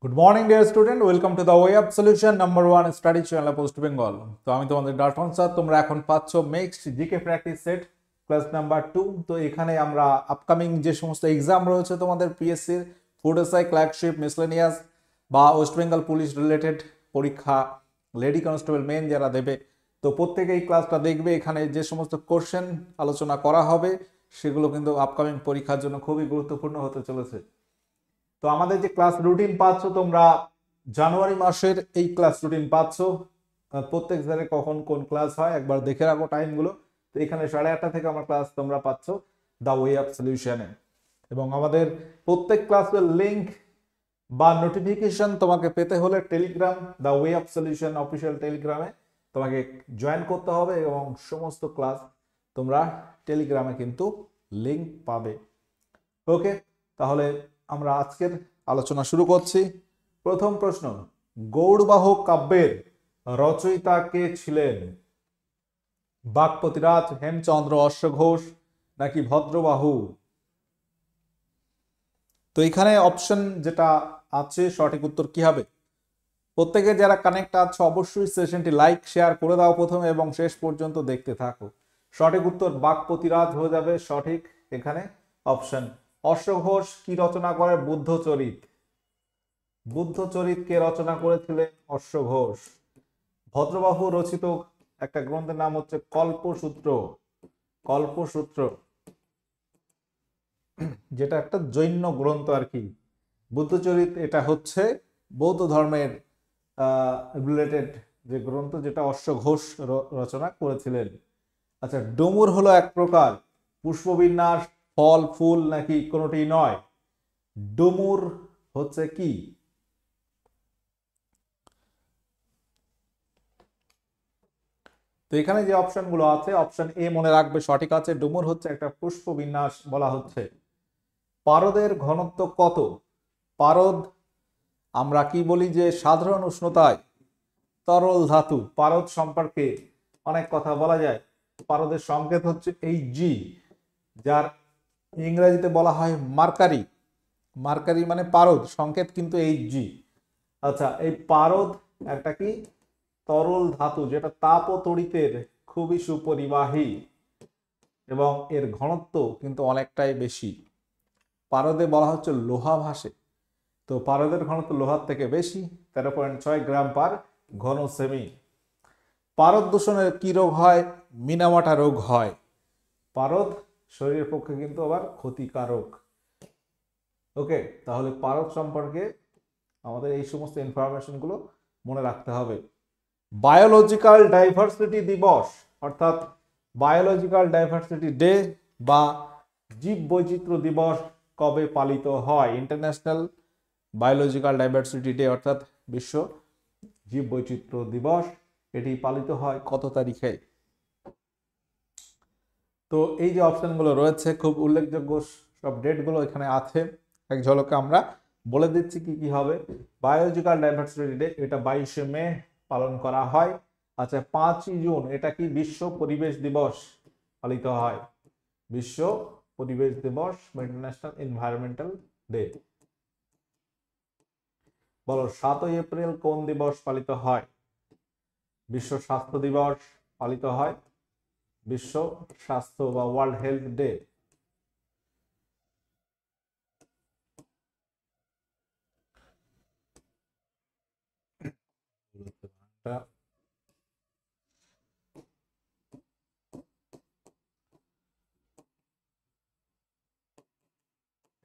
Good morning dear student, welcome to the way of solution number 1 study channel post Bengal. তো আমি তোমাদের Dalton sir. তোমরা এখন পাচ্ছ next GK practice set class number 2। তো এখানে আমরা আপকামিং যে সমস্ত এক্সাম রয়েছে তোমাদের পিএসসির ফুড এসআই, ক্লার্কশিপ, মিসলেনিয়াস বা ওয়েস্ট বেঙ্গল পুলিশ রিলেটেড পরীক্ষা, লেডি কনস্টেবল মেন যারা দেবে, তো প্রত্যেকে এই ক্লাসটা দেখবে। এখানে যে সমস্ত কোশ্চেন আলোচনা করা হবে সেগুলো কিন্তু আপকামিং পরীক্ষার জন্য খুবই গুরুত্বপূর্ণ হতে চলেছে। তো আমাদের যে ক্লাস রুটিন পাচ্ছ তোমরা, জানুয়ারি মাসের এই ক্লাস রুটিন পাচ্ছ। প্রত্যেক স্যারে কখন কোন ক্লাস হয় একবার দেখে রাখো টাইমগুলো। তো এখানে 8:30 থেকে আমার ক্লাস তোমরা পাচ্ছ দ্য ওয়ে অফ সলিউশনে। এবং আমাদের প্রত্যেক ক্লাসের লিঙ্ক বা নোটিফিকেশন তোমাকে পেতে হলে Telegram, the way of solution official টেলিগ্রামে তোমাকে জয়েন করতে হবে এবং সমস্ত ক্লাস তোমরা টেলিগ্রামে কিন্তু লিঙ্ক পাবে। ওকে, তাহলে আমরা আজকের আলোচনা শুরু করছি। প্রথম প্রশ্ন, গৌড়বাহ কাব্যের রচয়িতা কে ছিলেন? বাক্পতিরাজ, হেমচন্দ্র, অশ্বঘোষ নাকি ভদ্রবাহু? তো এখানে অপশন যেটা আছে সঠিক উত্তর কি হবে? প্রত্যেকে যারা কানেক্ট আছে অবশ্যই সেশনটি লাইক শেয়ার করে দাও প্রথমে এবং শেষ পর্যন্ত দেখতে থাকো। সঠিক উত্তর বাক্পতিরাজ হয়ে যাবে সঠিক এখানে অপশন। অশ্বঘোষ কি রচনা করে? বুদ্ধচরিত। বুদ্ধচরিত কে রচনা করেছিলেন? অশ্বঘোষ। ভদ্রবাহু রচিত একটা গ্রন্থের নাম হচ্ছে কল্পসূত্র। কল্পসূত্র যেটা একটা জৈন গ্রন্থ আর কি। বুদ্ধচরিত এটা হচ্ছে বৌদ্ধ ধর্মের রিলেটেড যে গ্রন্থ, যেটা অশ্বঘোষ রচনা করেছিলেন। আচ্ছা, ডুমুর হলো এক প্রকার পুষ্পবিন্যাস, ফল, ফুল নাকি কোনোটি নয়? ডুমুর হচ্ছে কি? তো এখানে যে অপশনগুলো আছে, অপশন এ মনে রাখবে সঠিক আছে। ডুমুর হচ্ছে একটা পুষ্পবিন্যাস বলা হচ্ছে। পারদের ঘনত্ব কত? পারদ আমরা কি বলি যে সাধারণ উষ্ণতায় তরল ধাতু। পারদ সম্পর্কে অনেক কথা বলা যায়। পারদের সংকেত হচ্ছে Hg, যার ইংরেজিতে বলা হয় মার্কারি। মার্কারি মানে পারদ, সংকেত কিন্তু Hg। আচ্ছা, এই পারদ একটা কি তরল ধাতু, যেটা তাপ ও তড়িতের খুবই সুপরিবাহী এবং এর ঘনত্ব কিন্তু অনেকটাই বেশি। পারদে বলা হচ্ছে লোহা ভাসে, তো পারদের ঘনত্ব লোহার থেকে বেশি, 13.6 গ্রাম পার ঘন সেমি। পারদ দূষণের কি রোগ হয়? মিনামাটা রোগ হয়। পারদ শরীরের পক্ষে কিন্তু আবার ক্ষতিকারক। ওকে, তাহলে পারদ সম্পর্কে আমাদের এই সমস্ত ইনফরমেশনগুলো মনে রাখতে হবে। বায়োলজিক্যাল ডাইভার্সিটি দিবস অর্থাৎ বায়োলজিক্যাল ডাইভার্সিটি ডে বা জীব বৈচিত্র্য দিবস কবে পালিত হয়? ইন্টারন্যাশনাল বায়োলজিক্যাল ডাইভার্সিটি ডে অর্থাৎ বিশ্ব জীব বৈচিত্র্য দিবস, এটি পালিত হয় কত তারিখে? তো এই যে অপশনগুলো রয়েছে খুব উল্লেখযোগ্য সব ডেটগুলো এখানে আছে, এক ঝলকে আমরা বলে দিচ্ছি কি কি হবে। বায়োলজিক্যাল ডাইভার্সিটি ডে এটা 22শে মে পালন করা হয়। আচ্ছা, 5ই জুন এটা কি বিশ্ব পরিবেশ দিবস পালিত হয়? বিশ্ব পরিবেশ দিবস বা ইন্টারন্যাশনাল এনভায়রনমেন্টাল ডে। বলো, 7ই এপ্রিল কোন দিবস পালিত হয়? বিশ্ব স্বাস্থ্য দিবস পালিত হয়। বিশ্ব স্বাস্থ্য বা ওয়ার্ল্ড হেলথ ডে।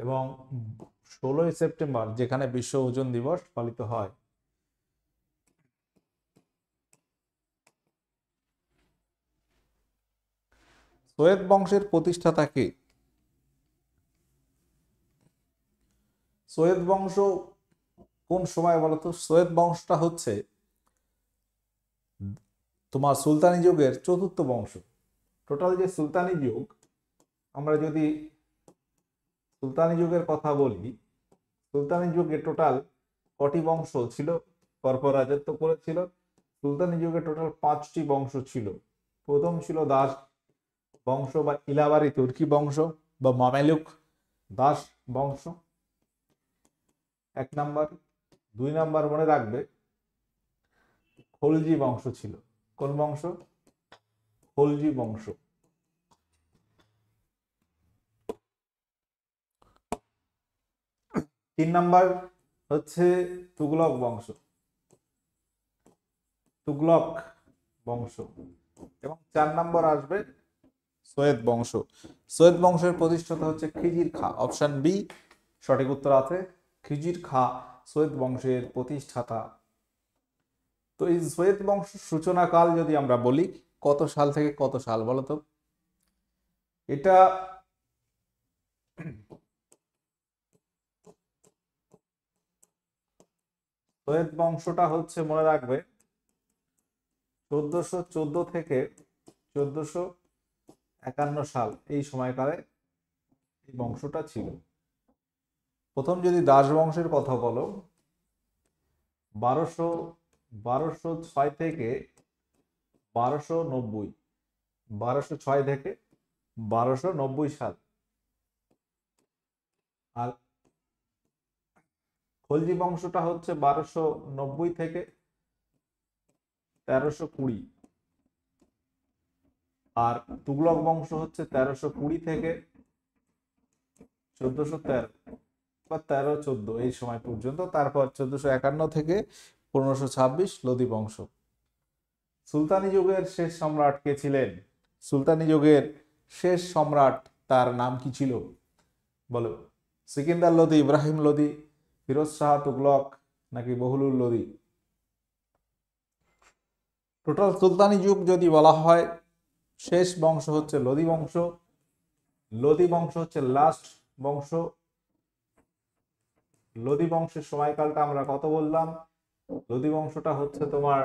এবং 16ই সেপ্টেম্বর যেখানে বিশ্ব ওজন দিবস পালিত হয়। সৈয়দ বংশের প্রতিষ্ঠাতা কে? সৈয়দ বংশ কোন সময় বলতো? সৈয়দ বংশটা হচ্ছে তোমার সুলতানি যুগের চতুর্থ বংশ। টোটাল যে সুলতানি যুগ, আমরা যদি সুলতানি যুগের কথা বলি, সুলতানি যুগে টোটাল কটি বংশ ছিল পরপর রাজত্ব করেছিল? সুলতানি যুগে টোটাল 5টি বংশ ছিল। প্রথম ছিল দাস বংশ বা ইলাবারি তুর্কি বংশ বা মামেলুক দাস বংশ, 1 নাম্বার। 2 নাম্বার মনে রাখবে খলজি বংশ ছিল। কোন বংশ? খলজি বংশ। 3 নাম্বার হচ্ছে তুগলক বংশ, তুগলক বংশ। এবং 4 নম্বর আসবে সৈয়দ বংশ। সৈয়দ বংশের প্রতিষ্ঠাতা হচ্ছে খিজির খাঁ। অপশন বি সঠিক উত্তর আছে, খিজির খাঁ সৈয়দ বংশের প্রতিষ্ঠাতা। তো এই সৈয়দ বংশের সূচনা কাল যদি আমরা বলি কত সাল থেকে কত সাল বলো তো? এটা সৈয়দ বংশটা হচ্ছে মনে রাখবে 1414 থেকে 1451 সাল, এই সময়কালে এই বংশটা ছিল। প্রথম যদি দাস বংশের কথা বলো 1206 থেকে 1290, 1206 থেকে 1290 সাল। আর খলজি বংশটা হচ্ছে 1290 থেকে 1320। আর তুগলক বংশ হচ্ছে 1320 থেকে 1413 বা 1314 এই সময় পর্যন্ত। তারপর 1451 থেকে 1526 লোদি বংশ। সুলতানি যুগের শেষ সম্রাট কে ছিলেন? সুলতানি যুগের শেষ সম্রাট তার নাম কি ছিল বলো? সিকিন্দার লোদি, ইব্রাহিম লোদি, ফিরোজ শাহ তুগলক নাকি বহুলুল লোদি? টোটাল সুলতানি যুগ যদি বলা হয় শেষ বংশ হচ্ছে লোদি বংশ। লোদি বংশ হচ্ছে লাস্ট বংশ। লোদি বংশের সময়কালটা আমরা কত বললাম? লোদি বংশটা হচ্ছে তোমার,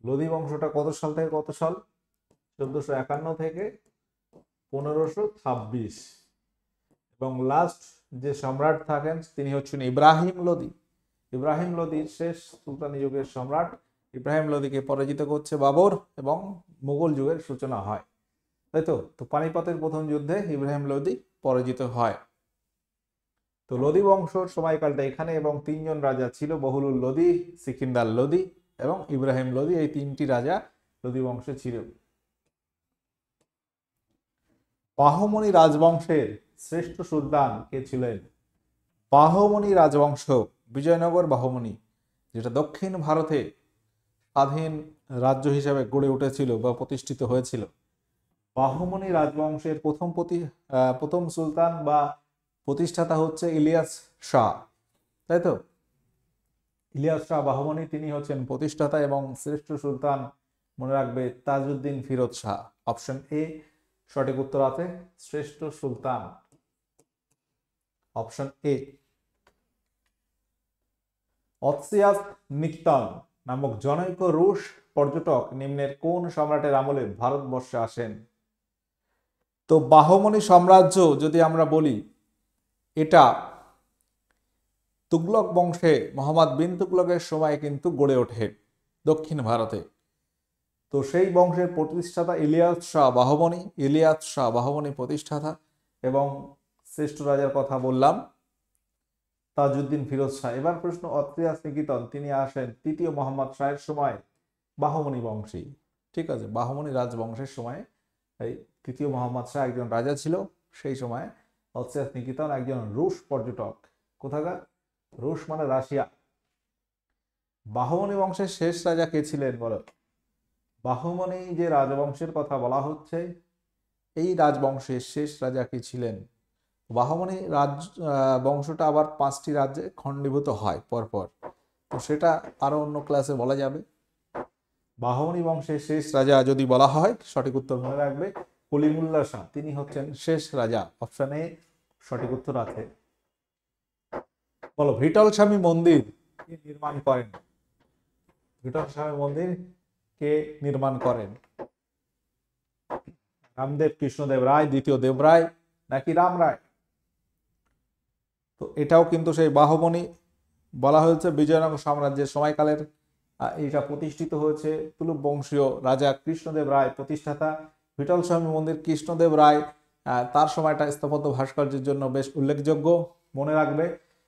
লোদি বংশটা কত সাল থেকে কত সাল? 1451 থেকে 1526। এবং লাস্ট যে সম্রাট থাকেন তিনি হচ্ছেন ইব্রাহিম লোদি। ইব্রাহিম লোদির শেষ সুলতানি যুগের সম্রাট। ইব্রাহিম লোদিকে পরাজিত করছে বাবর এবং মুঘল যুগের সূচনা হয়, তাই তো? তো পানিপথের প্রথম যুদ্ধে ইব্রাহিম লোদি পরাজিত হয়। তো লোদি বংশর সময়কালটা এখানে, এবং 3 জন রাজা ছিল, বহুলুল লোদি, সিকিন্দার লোদি এবং ইব্রাহিম লোদি। এই 3টি রাজা লোদি বংশে ছিল। বাহমনি রাজবংশের শ্রেষ্ঠ সুলতান কে ছিলেন? বাহমনি রাজবংশ, বিজয়নগর বাহমনি, যেটা দক্ষিণ ভারতে স্বাধীন রাজ্য হিসেবে গড়ে উঠেছিল বা প্রতিষ্ঠিত হয়েছিল। বাহমনি রাজবংশের প্রথম সুলতান বা প্রতিষ্ঠাতা হচ্ছে ইলিয়াস শাহ, তাই তো? ইলিয়াস শাহ বাহমনি তিনি হচ্ছেন প্রতিষ্ঠাতা, এবং শ্রেষ্ঠ সুলতান মনে রাখবে তাজউদ্দিন ফিরোজ শাহ। অপশন এ সঠিক উত্তর আছে, শ্রেষ্ঠ সুলতান। Option A. অতসিয়াস নিক্তন নামক জনৈক রুশ পর্যটক নিম্নের কোন সম্রাটের আমলে ভারতবর্ষে আসেন? তো বাহমনি সাম্রাজ্য যদি আমরা বলি এটা তুগলক বংশে মোহাম্মদ বিন তুগলকের সময় কিন্তু গড়ে ওঠে দক্ষিণ ভারতে। তো সেই বংশের প্রতিষ্ঠাতা ইলিয়াস শাহ বাহমনি, ইলিয়াস শাহ বাহমনি প্রতিষ্ঠাতা। এবং শ্রেষ্ঠ রাজার কথা বললাম তাজউদ্দিন ফিরোজ শাহ। এবার প্রশ্ন, অতসিয়াস নিকেতন তিনি আসেন 3য় মোহাম্মদ শাহের সময়, বাহমনি বংশী, ঠিক আছে? বাহমনি রাজবংশের সময় এই 3য় মোহাম্মদ শাহ একজন রাজা ছিল, সেই সময় অতসিয়াস নিকেতন একজন রুশ পর্যটক। কোথাকার? রুশ মানে রাশিয়া। বাহমনি বংশের শেষ রাজা কে ছিলেন বলো? বাহমনি যে রাজবংশের কথা বলা হচ্ছে এই রাজবংশের শেষ রাজা কে ছিলেন? বাহমনি বংশটা আবার 5টি রাজ্যে খণ্ডীভূত হয় পরপর, তো সেটা আরো অন্য ক্লাসে বলা যাবে। বাহমনি বংশের শেষ রাজা যদি বলা হয় সঠিক উত্তর মনে রাখবে কলিমুল্লাহ শাহ, তিনি হচ্ছেন শেষ রাজা। অপশনে সঠিক উত্তর আছে। বলো, ভিটল স্বামী মন্দির কে নির্মাণ করেন? ভিটল স্বামী মন্দির কে নির্মাণ করেন? রামদেব কৃষ্ণদেব রায়, দ্বিতীয় দেবরায় নাকি রাম রায়? তো এটাও কিন্তু সেই বাহমনি, বলা হয়েছে বিজয়নগর সাম্রাজ্যের সময়কালের এটা প্রতিষ্ঠিত হয়েছে তুলুপ বংশীয় রাজা কৃষ্ণদেব রায় প্রতিষ্ঠাতা। ভিটল স্বামী মন্দির কৃষ্ণদেব রায় তার সময়টা স্থাপত্য ভাস্কর্যের জন্য বেশ উল্লেখযোগ্য। মনে রাখবে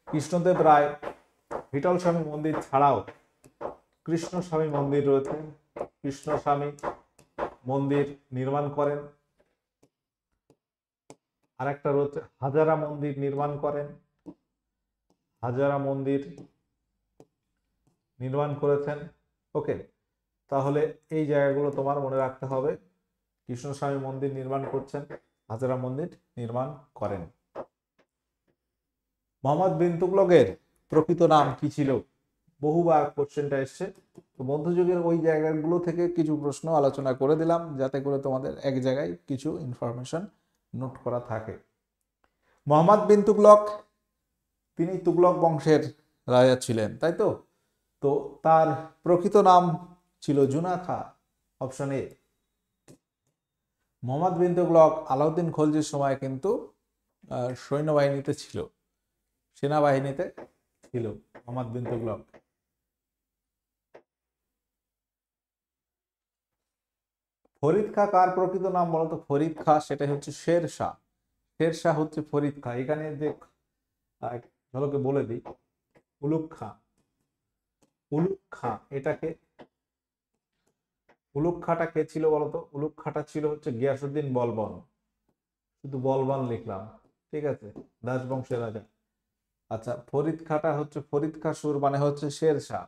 কৃষ্ণদেব রায় বিঠল স্বামী মন্দির ছাড়াও কৃষ্ণ স্বামী মন্দির রয়েছে, কৃষ্ণ স্বামী মন্দির নির্মাণ করেন। আর একটা রয়েছে হাজারা মন্দির নির্মাণ করেন, হাজারা মন্দির নির্মাণ করেছেন। ওকে, তাহলে এই জায়গাগুলো তোমার মনে রাখতে হবে। কৃষ্ণস্বামী মন্দির নির্মাণ করছেন, হাজারা মন্দির নির্মাণ করেন। মোহাম্মদ বিন তুগলকের প্রকৃত নাম কি ছিল? বহুবার কোশ্চেনটা এসছে, তো মধ্যযুগের ওই জায়গাগুলো থেকে কিছু প্রশ্ন আলোচনা করে দিলাম যাতে করে তোমাদের এক জায়গায় কিছু ইনফরমেশন নোট করা থাকে। মোহাম্মদ বিন তুগলক, তিনি তুগলক বংশের রাজা ছিলেন, তাই তো? তো তার প্রকৃত নাম ছিল জুনা খা, অপশন এ। মোহাম্মদ বিন তুগলক আলাউদ্দিন খলজির সময় কিন্তু সৈন্যবাহিনীতে ছিল, সেনাবাহিনীতে ছিল মোহাম্মদ বিন তুগলক। ফরিদ খা কার প্রকৃত নাম বলতো? ফরিদ খা, সেটাই হচ্ছে শের শাহ। শের শাহ হচ্ছে ফরিদ খা। এখানে যে ঝলকে বলে দিই, উলুক খা, উলুক খা এটাকে, উলুক খাটা কে ছিল বলতো? উলুক খাটা ছিল হচ্ছে গিয়াসুদ্দিন বলবন, শুধু বলবন লিখলাম, ঠিক আছে, দাস বংশের রাজা। আচ্ছা, ফরিদ খাটা হচ্ছে ফরিদ খা সুর, মানে হচ্ছে শের শাহ,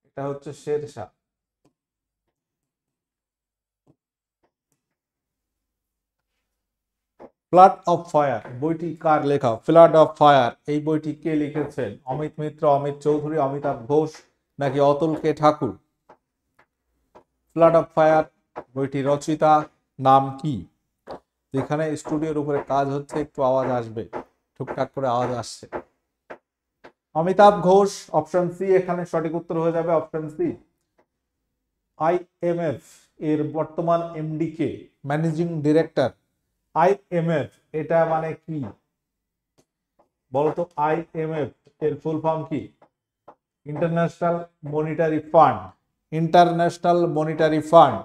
এটা হচ্ছে Sher Shah. Flood of fire বইটি কার লেখা? ফ্লাড অফ ফায়ার এই বইটি কে লিখেছেন? অমিত মিত্র, অমিত চৌধুরী, অমিতাভ ঘোষ নাকি অতুল কে ঠাকুর? ফ্লাড অফ ফায়ার বইটি রচয়িতা নাম কি? এখানে স্টুডিওর উপরে কাজ হচ্ছে, একটু আওয়াজ আসবে, টুকটাক করে আওয়াজ আসছে। অমিতাভ ঘোষ, অপশন সি এখানে সঠিক উত্তর হয়ে যাবে, অপশন সি। আইএমএফ এর বর্তমান এমডি কে? Managing director. আইএমএফ এটা মানে কি বলতো? আইএমএফ এর ফুল ফর্ম কি? International monetary fund. International monetary fund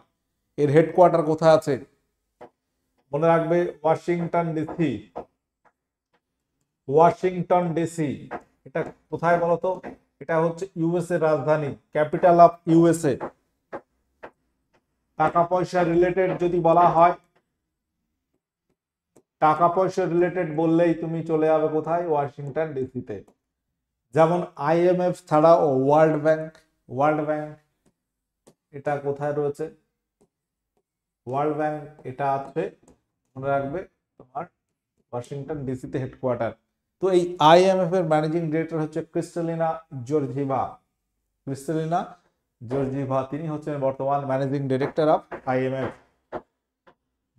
এর হেডকোয়ার্টার কোথায় আছে? মনে রাখবে, ওয়াশিংটন ডিসি। ওয়াশিংটন ডিসি এটা কোথায় বলতো? এটা হচ্ছে ইউএসএ রাজধানী, ক্যাপিটাল অফ ইউএসএ। টাকা পয়সা রিলেটেড যদি বলা হয়, টাকা পয়সা রিলেটেড বললেই তুমি চলে যাবে কোথায়? ওয়াশিংটন ডিসিতে। যেমন আইএমএফ ছাড়াও ওয়ার্ল্ড ব্যাংক, ওয়ার্ল্ড ব্যাংক এটা কোথায় রয়েছে? ওয়ার্ল্ড ব্যাংক এটা আছে, মনে রাখবে, তোমার ওয়াশিংটন ডিসিতে হেডকোয়ার্টার। তো এই আইএমএফ এর ম্যানেজিং ডিরেক্টর হচ্ছে ক্রিস্টালিনা জর্জিভা। ক্রিস্টালিনা জর্জিভা তিনি হচ্ছেন বর্তমান ম্যানেজিং ডিরেক্টর অফ আইএমএফ।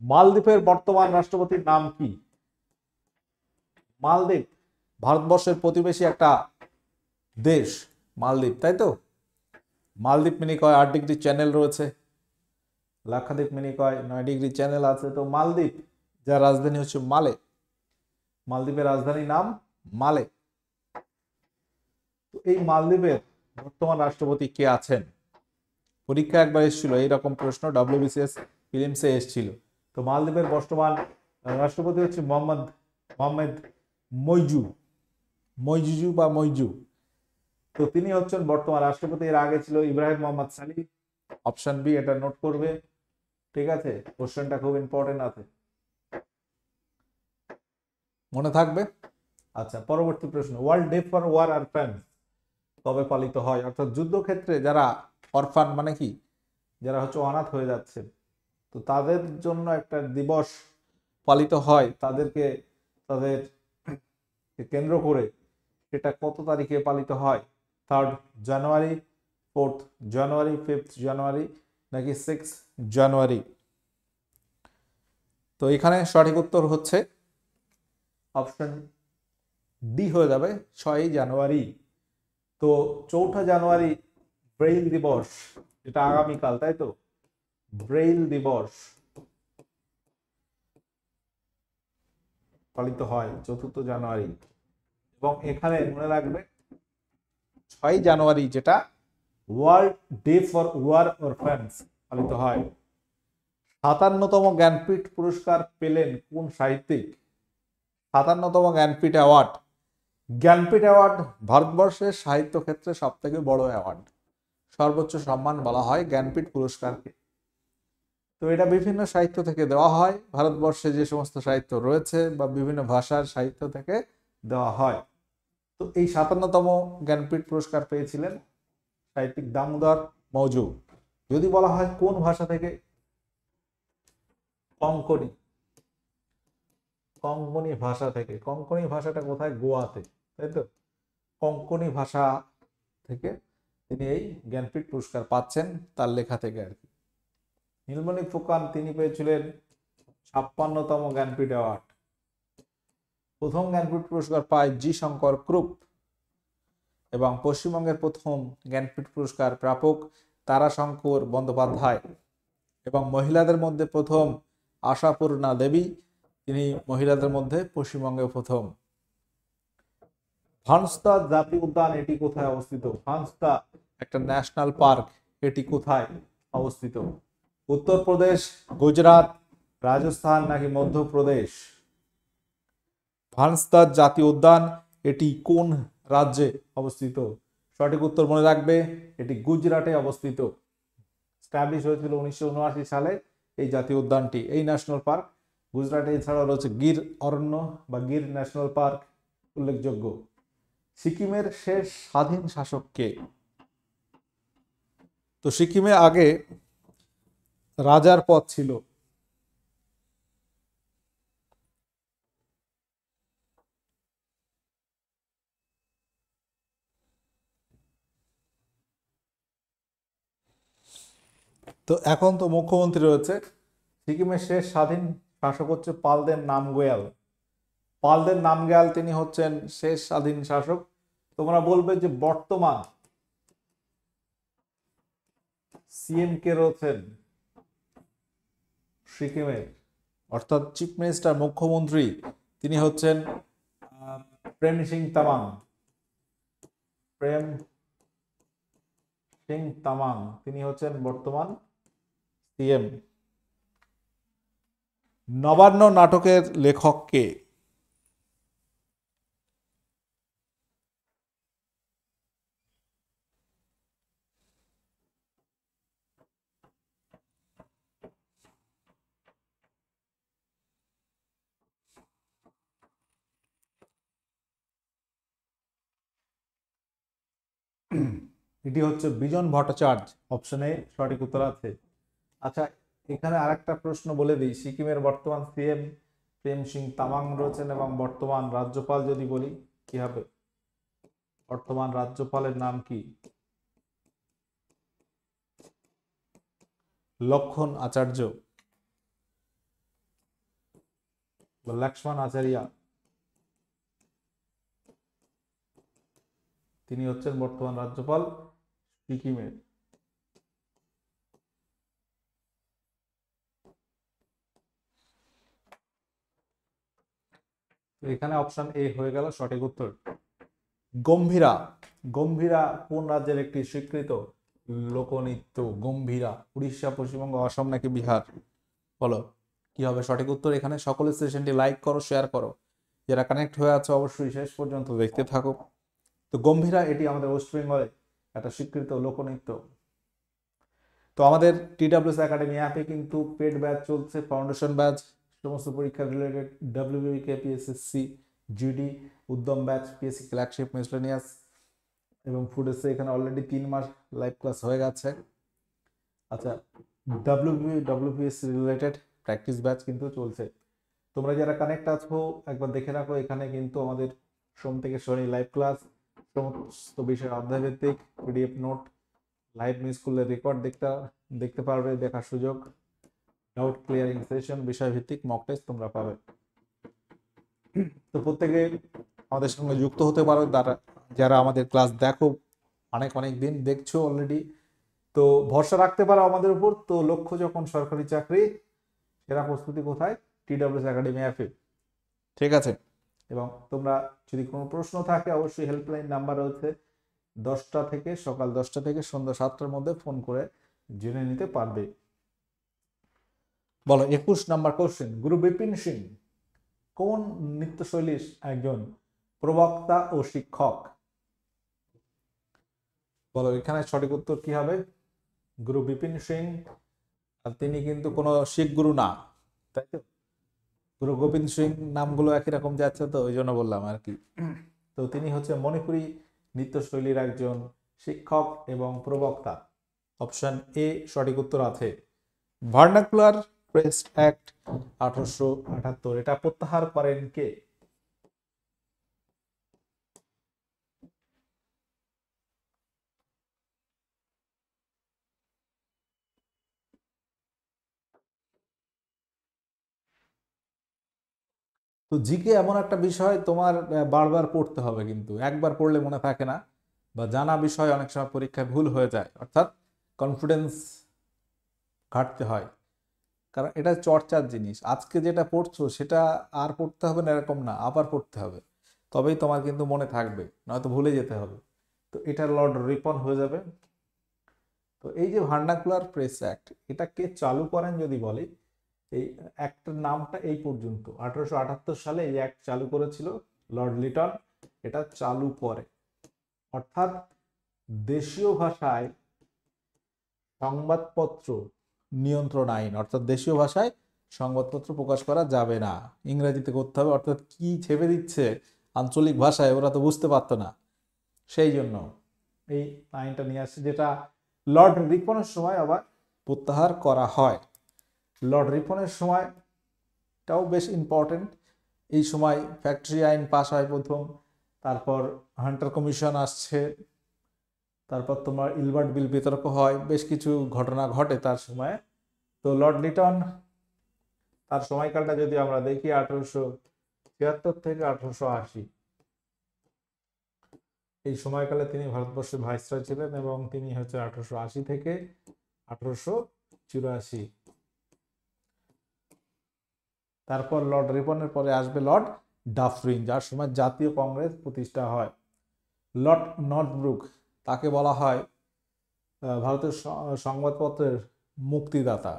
মালদ্বীপের বর্তমান রাষ্ট্রপতির নাম কি? মালদ্বীপ ভারতবর্ষের প্রতিবেশী একটা দেশ, মালদ্বীপ, তাই তো? মালদ্বীপ মিনি কয় 8 ডিগ্রি চ্যানেল রয়েছে, লাক্ষাদ্বীপ মিনি কয় 9 ডিগ্রি চ্যানেল আছে। তো মালদ্বীপ, যার রাজধানী হচ্ছে মালে, মালদ্বীপের রাজধানীর নাম মালে। তো এই মালদ্বীপের বর্তমান রাষ্ট্রপতি কে আছেন? পরীক্ষা একবার এসেছিল এইরকম প্রশ্ন, ডব্লিউবিসিএস প্রিলিমসে এসেছিল। তো মালদ্বীপের বর্তমান রাষ্ট্রপতি হচ্ছে মোহাম্মদ মইজু, মইজু বা মইজু। তো তিনি হচ্ছেন বর্তমান রাষ্ট্রপতি। এর আগে ছিল ইব্রাহিম মোহাম্মদ সালি, অপশন বি, এটা নোট করবে, ঠিক আছে? কোশ্চেনটা খুব ইম্পর্টেন্ট আছে, মনে থাকবে। আচ্ছা, পরবর্তী প্রশ্ন, ওয়ার্ল্ড ডে ফর ওয়ার অরফ্যানস কবে পালিত হয়? অর্থাৎ যুদ্ধক্ষেত্রে যারা অরফান মানে কি, যারা হচ্ছে অনাথ হয়ে যাচ্ছে, তো তাদের জন্য একটা দিবস পালিত হয়, তাদেরকে তাদের কেন্দ্র করে। সেটা কত তারিখে পালিত হয়? 3 জানুয়ারি, 4 জানুয়ারি, 5 জানুয়ারি নাকি 6 জানুয়ারি? তো এখানে সঠিক উত্তর হচ্ছে অপশন ডি হয়ে যাবে, 6 জানুয়ারি। তো 4 জানুয়ারি ব্রেইল দিবস, যেটা আগামীকাল, তাই তো? ব্রেইল দিবস পালিত হয় 4 জানুয়ারি। এবং এখানে মনে রাখবে 6 জানুয়ারি যেটা ওয়ার্ল্ড ডে ফর ওয়ার অরফ্যানস পালিত হয়। 57তম জ্ঞানপীঠ পুরস্কার পেলেন কোন সাহিত্যিক? 57তম জ্ঞানপীঠ অ্যাওয়ার্ড জ্ঞানপীঠ অ্যাওয়ার্ড ভারতবর্ষের সাহিত্য ক্ষেত্রে সব থেকে বড় অ্যাওয়ার্ড, সর্বোচ্চ সম্মান বলা হয় জ্ঞানপীঠ পুরস্কারকে। তো এটা বিভিন্ন সাহিত্য থেকে দেওয়া হয়, ভারতবর্ষে যে সমস্ত সাহিত্য রয়েছে বা বিভিন্ন ভাষার সাহিত্য থেকে দেওয়া হয়। তো এই 57তম জ্ঞানপীঠ পুরস্কার পেয়েছিলেন সাহিত্যিক দামোদর মৌজু। যদি বলা হয় কোন ভাষা থেকে, কঙ্কনি, কঙ্কনি ভাষা থেকে। কঙ্কনি ভাষাটা কোথায়? গোয়াতে, তাই তো। কঙ্কনি ভাষা থেকে তিনি এই জ্ঞানপীঠ পুরস্কার পাচ্ছেন, তার লেখা থেকে আর কি। নীলমণি ফুকন তিনি পেয়েছিলেন 56তম জ্ঞানপীঠ অ্যাওয়ার্ড। প্রথম জ্ঞানপীঠ পুরস্কার পায় জি শঙ্কর ক্রুপ, এবং পশ্চিমবঙ্গের প্রথম জ্ঞানপীঠ পুরস্কার প্রাপক তারাশঙ্কর বন্দ্যোপাধ্যায়, এবং মহিলাদের মধ্যে প্রথম আশাপূর্ণা দেবী, তিনি মহিলাদের মধ্যে পশ্চিমবঙ্গে প্রথম। ভানস্তা জাতীয় উদ্যান এটি কোথায় অবস্থিত? ভানস্তা একটা ন্যাশনাল পার্ক, এটি কোথায় অবস্থিত? উত্তরপ্রদেশ, গুজরাট, রাজস্থান নাকি মধ্যপ্রদেশ? ভানস্তা জাতীয় উদ্যান এটি কোন রাজ্যে অবস্থিত? সঠিক উত্তর মনে রাখবে, এটি গুজরাটে অবস্থিত। স্ট্যাবলিশ হয়েছিল 1979 সালে এই জাতীয় উদ্যানটি, এই ন্যাশনাল পার্ক। গুজরাটে এছাড়াও রয়েছে গির অরণ্য বা গির ন্যাশনাল পার্ক উল্লেখযোগ্য। সিকিমের শেষ স্বাধীন শাসক কে? তো সিকিমে আগে রাজার পদ ছিল। তো এখন তো মুখ্যমন্ত্রী রয়েছে। সিকিমের শেষ স্বাধীন শাসক হচ্ছে পালদেন নামগেয়াল। পালদেন নামগেয়াল তিনি হচ্ছেন শেষ স্বাধীন শাসক। তোমরা বলবে যে বর্তমান সিএম কে রয়েছেন সিকিমের, অর্থাৎ চিফ মিনিস্টার, মুখ্যমন্ত্রী, তিনি হচ্ছেন প্রেম সিং তামাং। প্রেম সিং তামাং তিনি হচ্ছেন বর্তমান সিএম। নবান্ন নাটকের লেখক কে? এটি হচ্ছে বিজন ভট্টাচার্য। অপশনে সঠিক উত্তর আছে। আচ্ছা, এখানে আরেকটা প্রশ্ন বলে দিই, সিকিমের বর্তমান সিএম প্রেম সিং তামাং রয়েছেন, এবং বর্তমান রাজ্যপাল যদি বলি কি হবে? বর্তমান রাজ্যপালের নাম কি? লক্ষণ আচার্য বা লক্ষ্মণ আচারিয়া, তিনি হচ্ছেন বর্তমান রাজ্যপাল সিকিমের। এখানে অপশন এ হয়ে গেল সঠিক উত্তর। গম্ভীরা, গম্ভীরা কোন রাজ্যের একটি স্বীকৃত লোকনৃত্য? গম্ভীরা উড়িষ্যা, পশ্চিমবঙ্গ, অসম নাকি বিহার? বলো কি হবে সঠিক উত্তর। এখানে সকলে সেশনটি লাইক করো, শেয়ার করো। যারা কানেক্ট হয়ে আছে অবশ্যই শেষ পর্যন্ত দেখতে থাকো। তো গম্ভীরা এটি আমাদের ওয়েস্ট বেঙ্গলে একটা স্বীকৃত লোকনৃত্য। তো আমাদের টিডব্লিউএস একাডেমি অ্যাপে কিন্তু পেড ব্যাচ চলছে, ফাউন্ডেশন ব্যাচ, সমস্ত পরীক্ষা রিলেটেড, ডাব্লিউবিকে, পিএসএসসি, জিডি, উদ্যম ব্যাচ, পিএসসি ফ্ল্যাগশিপ, মিসলেনিয়াস এবং ফুড এসে। এখানে অলরেডি 3 মাস লাইভ ক্লাস হয়ে গেছে। আচ্ছা, ডব্লিউপিএসসি রিলেটেড প্র্যাকটিস ব্যাচ কিন্তু চলছে। তোমরা যারা কানেক্ট আছো একবার দেখে রাখো, এখানে কিন্তু আমাদের সোম থেকে শনি লাইভ ক্লাস, সমস্ত বিষয় অধ্যায়ভিত্তিক, পিডিএফ নোট, লাইভ মিস করলে রেকর্ড দেখতে পারবে, দেখার সুযোগ, ডাউট ক্লিয়ারিং সেশন, বিষয়ভিত্তিক মক টেস্ট তোমরা পাবে। তো প্রত্যেকে আমাদের সঙ্গে যুক্ত হতে পারো, যারা আমাদের ক্লাস দেখো অনেক অনেক দিন দেখছো অলরেডি, তো ভরসা রাখতে পারো আমাদের উপর। তো লক্ষ্য যখন সরকারি চাকরি, সেরা প্রস্তুতি কোথায়? টিডব্লিউএস একাডেমি অ্যাপে। ঠিক আছে, এবং তোমরা যদি কোনো প্রশ্ন থাকে অবশ্যই হেল্পলাইন নাম্বার রয়েছে, সকাল 10টা থেকে সন্ধ্যা 7টার মধ্যে ফোন করে জেনে নিতে পারবে। বলো 21 নাম্বার কোশ্চেন, গুরু বিপিন সিং কোন নৃত্যশৈলীর একজন প্রবক্তা ও শিক্ষক। বলো এখানে সঠিক উত্তর কি হবে? গুরু বিপিন সিং। আর তিনি কিন্তু কোনো শিখ গুরু না, তাই তো? গুরু গোবিন্দ সিং নামগুলো একই রকম যাচ্ছে, তো ওই জন্য বললাম আর কি। তো তিনি হচ্ছে মণিপুরী নৃত্যশৈলীর একজন শিক্ষক এবং প্রবক্তা। অপশন এ সঠিক উত্তর আছে। ভার্নাকুলার প্রেস অ্যাক্ট 1878 এটা প্রত্যাহার করেন কে? তো জিকে এমন একটা বিষয় তোমার বারবার পড়তে হবে, কিন্তু একবার পড়লে মনে থাকে না, বা জানা বিষয় অনেক সময় পরীক্ষায় ভুল হয়ে যায়, অর্থাৎ কনফিডেন্স ঘাটতে হয়। কারণ এটা চর্চার জিনিস, আজকে যেটা পড়ছো সেটা আর পড়তে হবে না এরকম না, আবার পড়তে হবে, তবেই তোমার কিন্তু মনে থাকবে, নয়তো ভুলে যেতে হবে। তো এটা লর্ড রিপন হয়ে যাবে। তো এই যে ভার্নাকুলার প্রেস অ্যাক্ট, এটা কে চালু করেন যদি বলি, এই অ্যাক্টের নামটা এই পর্যন্ত 1878 সালে এই অ্যাক্ট চালু করেছিল লর্ড লিটন। এটা চালু করে, অর্থাৎ দেশীয় ভাষায় সংবাদপত্র নিয়ন্ত্রণ আইন, অর্থাৎ দেশীয় ভাষায় সংবাদপত্র প্রকাশ করা যাবে না, ইংরেজিতে করতে হবে। অর্থাৎ কি ছেপে দিচ্ছে আঞ্চলিক ভাষায়, ওরা তো বুঝতে পারতো না, সেই জন্য এই আইনটা নিয়ে আসছে, যেটা লর্ড রিপনের সময় আবার প্রত্যাহার করা হয়। লর্ড রিপনের সময়টাও বেশ ইম্পর্টেন্ট। এই সময় ফ্যাক্টরি আইন পাস হয় প্রথম, তারপর হান্টার কমিশন আসছে, তারপর তোমার ইলবার্ট বিল বিতর্ক হয়, বেশ কিছু ঘটনা ঘটে তার সময়। তো লর্ড লিটন তার সময়কালটা যদি আমরা দেখি 1876 থেকে 1880, এই সময়কালে তিনি ভারতবর্ষের ভাইসরয় ছিলেন, এবং তিনি হচ্ছে 1880 থেকে 1884। তারপর লর্ড রিপনের পরে আসবে লর্ড ডাফরিন, যার সময় জাতীয় কংগ্রেস প্রতিষ্ঠা হয়। লর্ড নর্থব্রুক, তাকে বলা হয় ভারতের সংবাদপত্রের মুক্তিদাতা।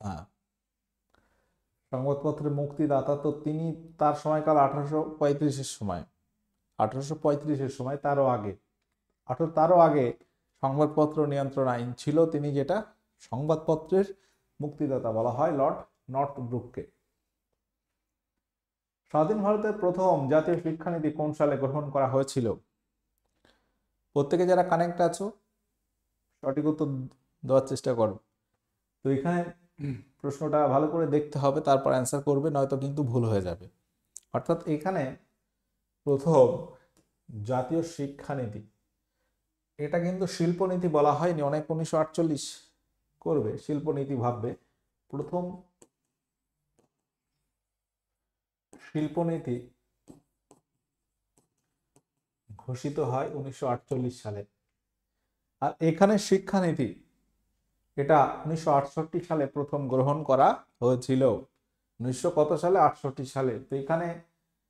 হ্যাঁ, সংবাদপত্রের মুক্তিদাতা। তো তিনি, তার সময়কাল 1835-এর সময়, 1835-এর সময়, তারও আগে সংবাদপত্র নিয়ন্ত্রণ আইন ছিল, তিনি যেটা সংবাদপত্রের মুক্তিদাতা বলা হয় লর্ড নর্থব্রুককে। স্বাধীন ভারতের প্রথম জাতীয় শিক্ষানীতি কোন সালে গ্রহণ করা হয়েছিল? প্রত্যেকে যারা কানেক্ট আছো সঠিক উত্তর দেওয়ার চেষ্টা করো। তো এখানে প্রশ্নটা ভালো করে দেখতে হবে, তারপর অ্যান্সার করবে, নয়তো কিন্তু ভুল হয়ে যাবে। অর্থাৎ এখানে প্রথম জাতীয় শিক্ষানীতি, এটা কিন্তু শিল্পনীতি বলা হয়নি, অনেক 1948 করবে, শিল্পনীতি ভাববে। প্রথম শিল্পনীতি ঘোষিত হয় 1948 সালে। আর এখানে শিক্ষানীতি, এটা 1968 সালে প্রথম গ্রহণ করা হয়েছিল। 1900 কত সালে? 68 সালে। তো এখানে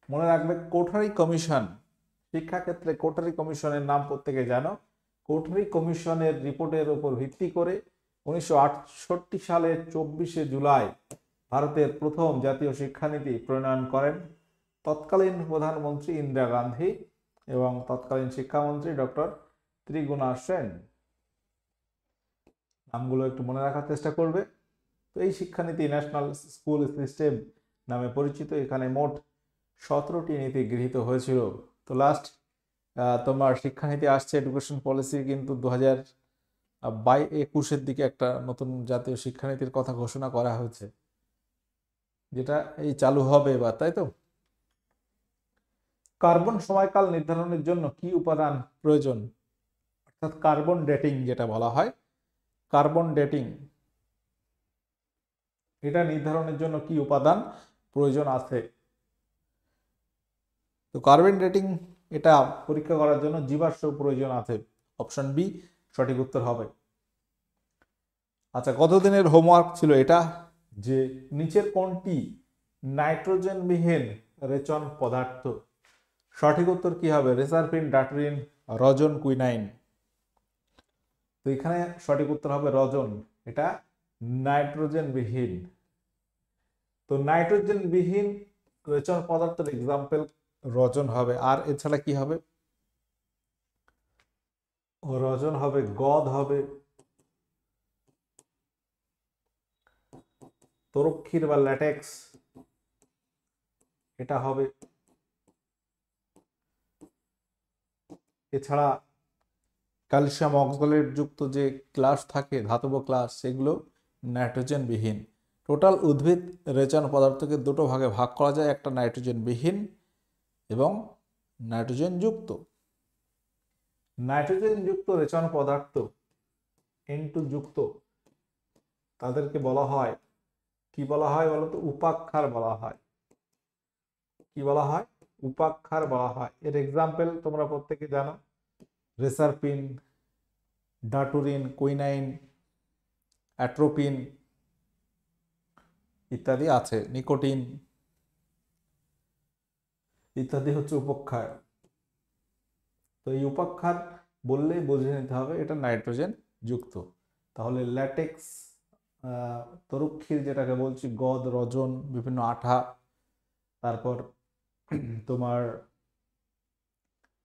মনে রাখবে কোঠারি কমিশন, শিক্ষাক্ষেত্রে কোঠারি কমিশনের নাম প্রত্যেকে জানো। কোঠারি কমিশনের রিপোর্টের উপর ভিত্তি করে 1968 সালের 24শে জুলাই ভারতের প্রথম জাতীয় শিক্ষানীতি প্রণয়ন করেন তৎকালীন প্রধানমন্ত্রী ইন্দিরা গান্ধী এবং তৎকালীন শিক্ষামন্ত্রী ডক্টর ত্রিগুণা সেন। নামগুলো একটু মনে রাখার চেষ্টা করবে। তো এই শিক্ষানীতি ন্যাশনাল স্কুল সিস্টেম নামে পরিচিত। এখানে মোট 17টি নীতি গৃহীত হয়েছিল। তো লাস্ট তোমার শিক্ষানীতি আসছে, এডুকেশন পলিসি কিন্তু 2021-এর দিকে একটা নতুন জাতীয় শিক্ষানীতির কথা ঘোষণা করা হয়েছে, যেটা এই চালু হবে এবার, তাই তো? কার্বন সময়কাল নির্ধারণের জন্য কি উপাদান প্রয়োজন? অর্থাৎ কার্বন ডেটিং যেটা বলা হয়, কার্বন ডেটিং, এটা নির্ধারণের জন্য কি উপাদান প্রয়োজন আছে? তো কার্বন ডেটিং এটা পরীক্ষা করার জন্য জীবাশ্ম প্রয়োজন আছে। অপশন বি সঠিক উত্তর হবে। আচ্ছা, কতদিনের হোমওয়ার্ক ছিল এটা? যে নিচের কোনটি নাইট্রোজেনবিহীন রেচন পদার্থ? সঠিক উত্তর কি হবে? রেসারফিন, ডাটরিন, রজন, কুইনাইন। তো এখানে সঠিক উত্তর হবে রজন, এটা নাইট্রোজেনবিহীন। তো নাইট্রোজেনবিহীন রেচন পদার্থের এক্সাম্পল রজন হবে, আর এছাড়া কি হবে? রজন হবে, গদ হবে, তরুক্ষীর বা ল্যাটেক্স এটা হবে। এছাড়া ক্যালসিয়াম অক্সালেট যুক্ত যে ক্লাস থাকে ধাতব ক্লাস, সেগুলো নাইট্রোজেন বিহীন। টোটাল উদ্ভিদ রেচন পদার্থকে দুটো ভাগে ভাগ করা যায়, একটা নাইট্রোজেন বিহীন এবং নাইট্রোজেন যুক্ত। নাইট্রোজেন যুক্ত রেচন পদার্থ N2 যুক্ত তাদেরকে বলা হয়, কি বলা হয় বলতো? উপাক্ষার বলা হয়। কি বলা হয়? উপাক্ষার বলা হয়। এর এক্সাম্পল তোমরা প্রত্যেকে জানো, রেসারপিন, ডাটুরিন, কুইনাইন, অ্যাট্রোপিন ইত্যাদি আছে, নিকোটিন ইত্যাদি হচ্ছে উপাক্ষার। তো এই উপাক্ষার বললেই বুঝে নিতে হবে এটা নাইট্রোজেন যুক্ত। তাহলে ল্যাটেক্স, তরুক্ষীর যেটাকে বলছি, গদ, রজন, বিভিন্ন আঠা, তারপর তোমার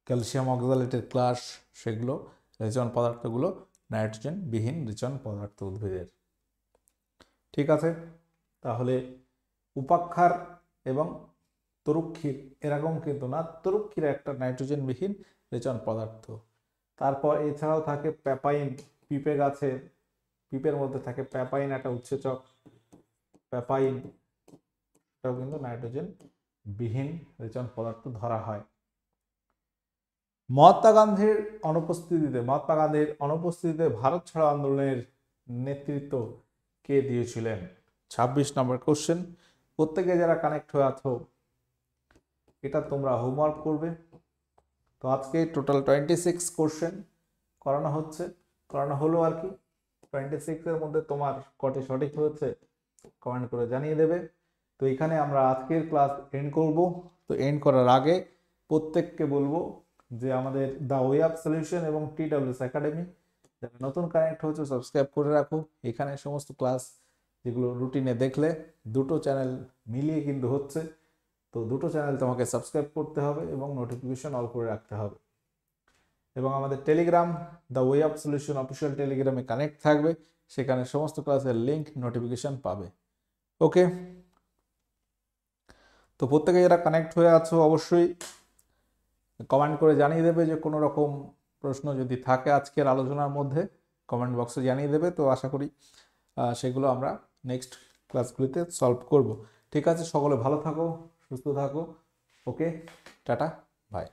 ক্যালসিয়াম অক্সালেটের ক্লাস, সেগুলো রেচন পদার্থগুলো নাইট্রোজেন বিহীন রেচন পদার্থ উদ্ভিদের। ঠিক আছে, তাহলে উপাক্ষার এবং তরুক্ষীর এরকম কিন্তু না, তরুক্ষীর একটা নাইট্রোজেন বিহীন রেচন পদার্থ। তারপর এছাড়াও থাকে প্যাপাইন, পিঁপে গাছে, পিঁপের মধ্যে থাকে প্যাপাইন, একটা উৎসেচক। প্যাপাইন এটাও কিন্তু নাইট্রোজেন বিহীন রেচন পদার্থ ধরা হয়। মহাত্মা গান্ধীর অনুপস্থিতিতে ভারত ছাড়ো আন্দোলনের নেতৃত্ব কে দিয়েছিলেন? 26 নম্বর কোশ্চেন। প্রত্যেকে যারা কানেক্ট হয়ে আছো, এটা তোমরা হোমওয়ার্ক করবে। তো আজকে টোটাল 26 কোশ্চেন করানো হলো আর কি। 26 এর মধ্যে তোমার কটি সঠিক হয়েছে কমেন্ট করে জানিয়ে দেবে। তো এখানে আমরা আজকের ক্লাস এন্ড করব। তো এন্ড করার আগে প্রত্যেককে বলবো যে আমাদের দ্য ওয়ে অফ সলিউশন এবং TWS একাডেমি যারা নতুন কানেক্ট হয়েছে সাবস্ক্রাইব করে রাখো। এখানে সমস্ত ক্লাস যেগুলো রুটিনে দেখলে দুটো চ্যানেল মিলিয়ে কিন্তু হচ্ছে, তো দুটো চ্যানেল তোমাকে সাবস্ক্রাইব করতে হবে এবং নোটিফিকেশন অল করে রাখতে হবে। এবং আমাদের Telegram the way of solution official টেলিগ্রামে কানেক্ট থাকবে, সেখানে সমস্ত ক্লাসের লিঙ্ক নোটিফিকেশন পাবে। ওকে, তো প্রত্যেকে যারা কানেক্ট হয়ে আছো অবশ্যই কমেন্ট করে জানিয়ে দেবে যে কোনো রকম প্রশ্ন যদি থাকে আজকের আলোচনার মধ্যে কমেন্ট বক্সে জানিয়ে দেবে। তো আশা করি সেগুলো আমরা নেক্সট ক্লাসগুলিতে সলভ করব। ঠিক আছে, সকলে ভালো থাকো, সুস্থ থাকো। ওকে, টাটা, বাই।